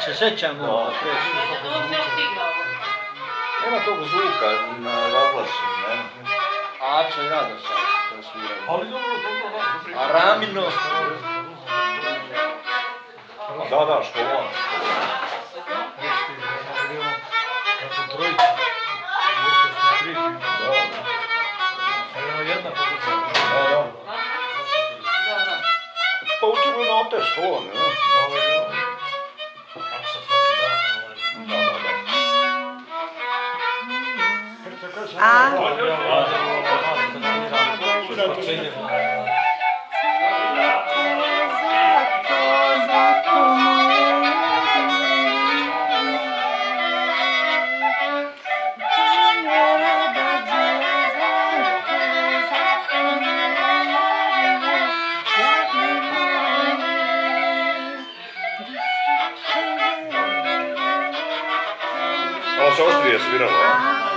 Se sjećamo Da. Nema tog zvuka na vaplasu, ne? Aco i Rado sad to sviraju. Ali dobro, da. A Ramino? Da, škola. Nakon trojice. Još smo tri filma. Ali jedna pogotovo. Da. Pa učimo na te škole, ne? Aksa svaki dan. Da. Ovo se Ostrije sviralo, a?